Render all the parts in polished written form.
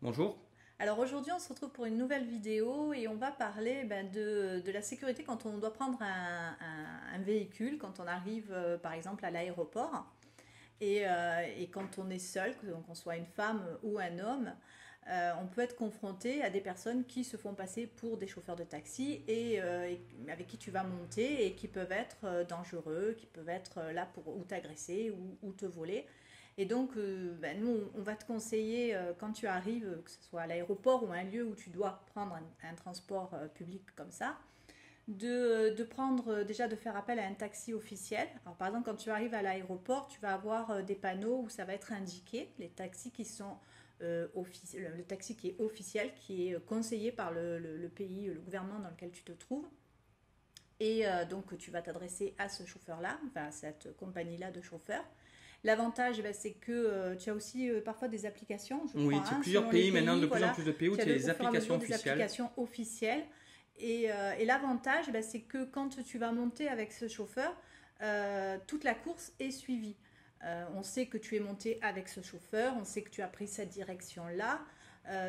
Bonjour. Alors aujourd'hui, on se retrouve pour une nouvelle vidéo et on va parler de la sécurité quand on doit prendre un véhicule, quand on arrive par exemple à l'aéroport et quand on est seul, qu'on soit une femme ou un homme, on peut être confronté à des personnes qui se font passer pour des chauffeurs de taxi et avec qui tu vas monter et qui peuvent être dangereux, qui peuvent être là pour ou t'agresser ou te voler. Et donc, nous, on va te conseiller, quand tu arrives, que ce soit à l'aéroport ou à un lieu où tu dois prendre un transport public comme ça, de prendre, déjà de faire appel à un taxi officiel. Alors, par exemple, quand tu arrives à l'aéroport, tu vas avoir des panneaux où ça va être indiqué, les taxis qui sont le taxi qui est officiel, qui est conseillé par le pays, le gouvernement dans lequel tu te trouves. Et donc, tu vas t'adresser à ce chauffeur-là, enfin, à cette compagnie-là de chauffeurs. L'avantage, c'est que tu as aussi parfois des applications, je Oui, crois, c'est hein, plusieurs selon les pays maintenant, pays, de plus en voilà. plus de pays où Tu as tu as au les fur et à applications mesure des officielles. applications officielles. Et l'avantage, c'est que quand tu vas monter avec ce chauffeur, toute la course est suivie. On sait que tu es monté avec ce chauffeur, on sait que tu as pris cette direction-là.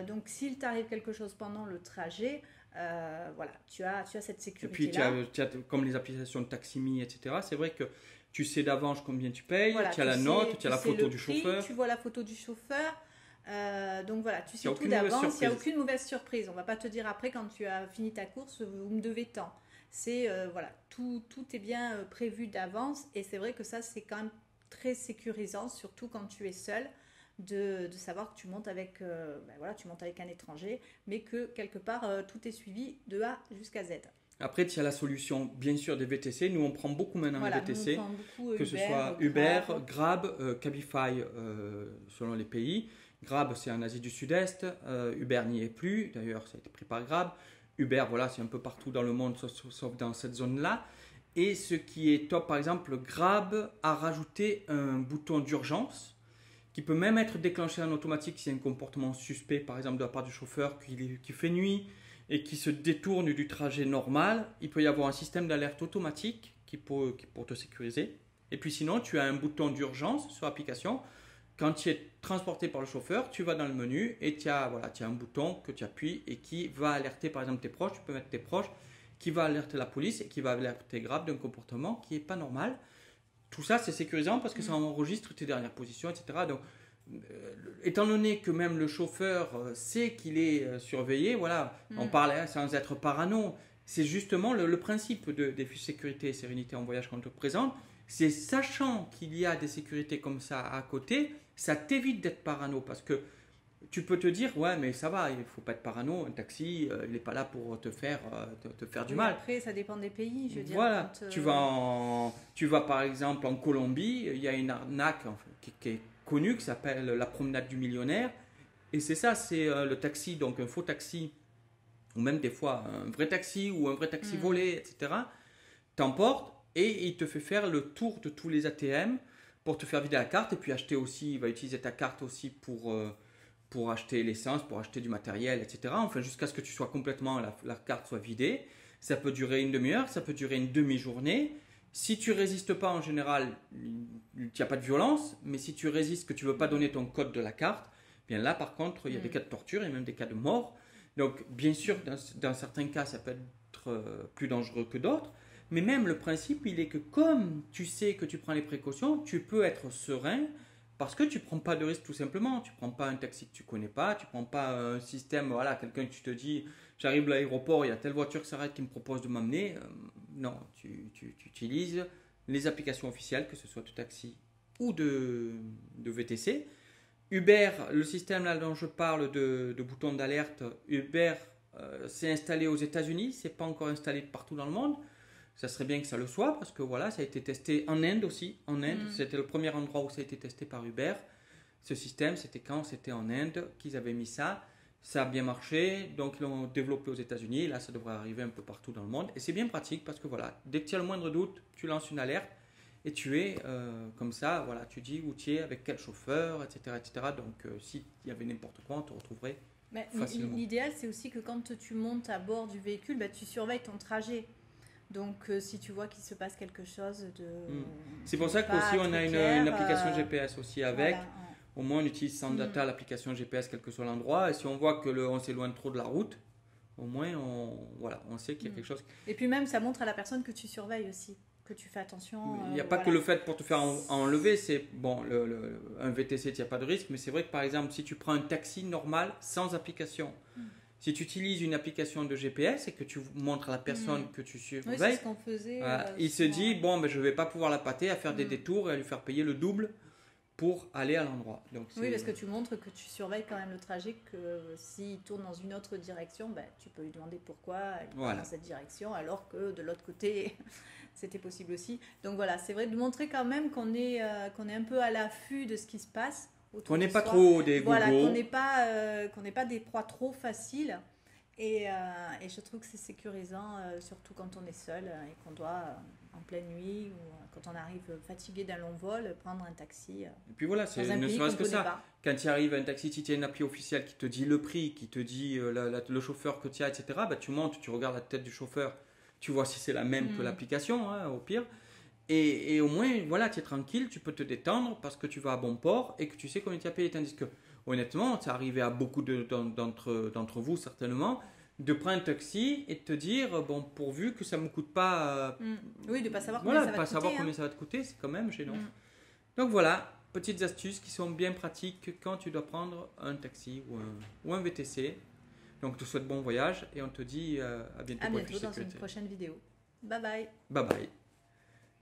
Donc, s'il t'arrive quelque chose pendant le trajet, voilà, tu as cette Et puis, sécurité-là. comme les applications de Taximi, etc., c'est vrai que tu sais d'avance combien tu payes, Voilà, tu as la note, tu tu as la sais photo le du prix, chauffeur. tu vois la photo du chauffeur. Donc voilà, tu Il n'y sais a tout aucune mauvaise d'avance, il n'y a surprise. aucune mauvaise surprise. On va pas te dire après quand tu as fini ta course, vous me devez tant. C'est voilà, tout est bien prévu d'avance et c'est vrai que ça c'est quand même très sécurisant, surtout quand tu es seul, de savoir que tu montes avec, voilà, tu montes avec un étranger, mais que quelque part tout est suivi de A jusqu'à Z. Après, tu as la solution, bien sûr, des VTC. Nous, on prend beaucoup maintenant les Voilà, nous on VTC, prend beaucoup que ce Uber, soit Uber, Grab. Grab, Cabify, selon les pays. Grab, c'est en Asie du Sud-Est. Uber n'y est plus. D'ailleurs, ça a été pris par Grab. Uber, voilà, c'est un peu partout dans le monde, sauf dans cette zone-là. Et ce qui est top, par exemple, Grab a rajouté un bouton d'urgence qui peut même être déclenché en automatique si c'est un comportement suspect, par exemple de la part du chauffeur qui fait nuit et qui se détourne du trajet normal. Il peut y avoir un système d'alerte automatique pour te sécuriser. Et puis sinon, tu as un bouton d'urgence sur l'application. Quand tu es transporté par le chauffeur, tu vas dans le menu et tu as un bouton que tu appuies et qui va alerter par exemple tes proches. Tu peux mettre tes proches, qui va alerter la police et qui va alerter Grab d'un comportement qui n'est pas normal. Tout ça, c'est sécurisant parce que ça enregistre tes dernières positions, etc. Donc, étant donné que même le chauffeur sait qu'il est surveillé, voilà, on parle sans être parano. C'est justement le principe des fiches sécurité et sérénité en voyage qu'on te présente. C'est sachant qu'il y a des sécurités comme ça à côté, ça t'évite d'être parano parce que tu peux te dire, ouais, mais ça va, il ne faut pas être parano, un taxi, il n'est pas là pour te faire du Oui, mal. après, ça dépend des pays, je veux dire. Voilà, Quand, tu vas par exemple en Colombie, il y a une arnaque qui est connue qui s'appelle la promenade du millionnaire. Et c'est ça, c'est le taxi, donc un faux taxi, ou même des fois un vrai taxi ou un vrai taxi volé, etc. T'emporte et il te fait faire le tour de tous les ATM pour te faire vider la carte et puis acheter aussi, il va utiliser ta carte aussi pour acheter l'essence, pour acheter du matériel, etc. Enfin, jusqu'à ce que tu sois complètement, la carte soit vidée. Ça peut durer une demi-heure, ça peut durer une demi-journée. Si tu résistes pas, en général, il n'y a pas de violence. Mais si tu résistes, que tu veux pas donner ton code de la carte, bien là, par contre, il y a des cas de torture et même des cas de mort. Donc, bien sûr, dans certains cas, ça peut être plus dangereux que d'autres. Mais même le principe, il est que comme tu sais que tu prends les précautions, tu peux être serein parce que tu prends pas de risque tout simplement. Tu prends pas un taxi que tu connais pas, tu prends pas un système, voilà, quelqu'un que tu te dis, j'arrive à l'aéroport, il y a telle voiture qui s'arrête qui me propose de m'amener. Non, tu utilises les applications officielles, que ce soit de taxi ou de VTC. Uber, le système là dont je parle de bouton d'alerte, Uber, c'est installé aux États-Unis, c'est pas encore installé partout dans le monde. Ça serait bien que ça le soit parce que voilà, ça a été testé en Inde aussi. En Inde, c'était le premier endroit où ça a été testé par Uber. Ce système, c'était quand c'était en Inde qu'ils avaient mis ça. Ça a bien marché, donc ils l'ont développé aux États-Unis. Là, ça devrait arriver un peu partout dans le monde. Et c'est bien pratique parce que voilà, dès que tu as le moindre doute, tu lances une alerte et tu es comme ça. Voilà, tu dis où tu es, avec quel chauffeur, etc., etc. Donc, s'il y avait n'importe quoi, on te retrouverait facilement. l'idéal, c'est aussi que quand tu montes à bord du véhicule, tu surveilles ton trajet. Donc, si tu vois qu'il se passe quelque chose C'est qui pour n'est ça qu'aussi pas on a très une clair, application GPS aussi avec. voilà. Au moins, on utilise sans data l'application GPS, quel que soit l'endroit. Et si on voit que on s'éloigne trop de la route, au moins, on sait qu'il y a quelque chose. Et puis même, ça montre à la personne que tu surveilles aussi, que tu fais attention. Il n'y a pas que le fait pour te faire enlever. C'est bon, un VTC, il n'y a pas de risque. Mais c'est vrai que par exemple, si tu prends un taxi normal, sans application, si tu utilises une application de GPS et que tu montres à la personne que tu surveilles, c'est ce qu'on faisait. Il se dit, bon, ben, je ne vais pas pouvoir la pâter à faire des détours et à lui faire payer le double pour aller à l'endroit. Oui, parce que tu montres que tu surveilles quand même le trajet, que s'il tourne dans une autre direction, ben, tu peux lui demander pourquoi il tourne dans cette direction, alors que de l'autre côté, c'était possible aussi. Donc voilà, c'est vrai de montrer quand même qu'on est un peu à l'affût de ce qui se passe. Qu'on n'est pas trop des gogos. Voilà, qu'on n'est pas des proies trop faciles. Et je trouve que c'est sécurisant, surtout quand on est seul et qu'on doit, en pleine nuit ou quand on arrive fatigué d'un long vol, prendre un taxi. Et puis voilà, c'est ne serait-ce que ça. Pas. Quand tu arrives à un taxi, si tu as une appli officielle qui te dit le prix, qui te dit le chauffeur que tu as, etc., bah, tu montes, tu regardes la tête du chauffeur, tu vois si c'est la même que l'application, hein, au pire. Et au moins, voilà, tu es tranquille, tu peux te détendre parce que tu vas à bon port et que tu sais combien tu as payé. Tandis que, honnêtement, c'est arrivé à beaucoup d'entre vous, certainement, de prendre un taxi et de te dire, bon, pourvu que ça ne me coûte pas... Oui, de ne pas savoir combien ça va te coûter, c'est quand même gênant. Donc voilà, petites astuces qui sont bien pratiques quand tu dois prendre un taxi ou un VTC. Donc, je te souhaite bon voyage et on te dit à bientôt. À bientôt dans une prochaine vidéo. Bye bye. Bye bye.